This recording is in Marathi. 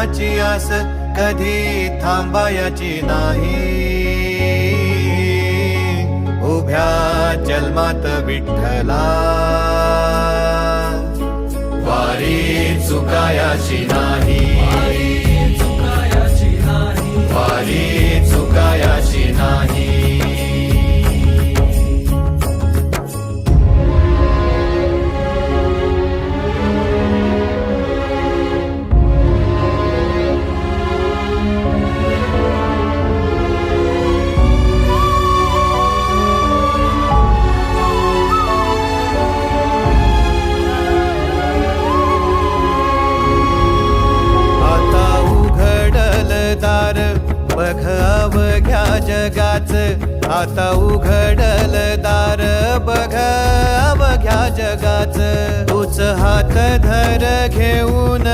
फळाची आस कधी थांबायची नाही. उभ्या जन्मात विठ्ठला वारी चुकायाची नाही. वारी चुकायाची नाही. बघ अवघ्या जगाच, आता उघडल दार बघ अवघ्या जगाच. तूच हात धर घेऊन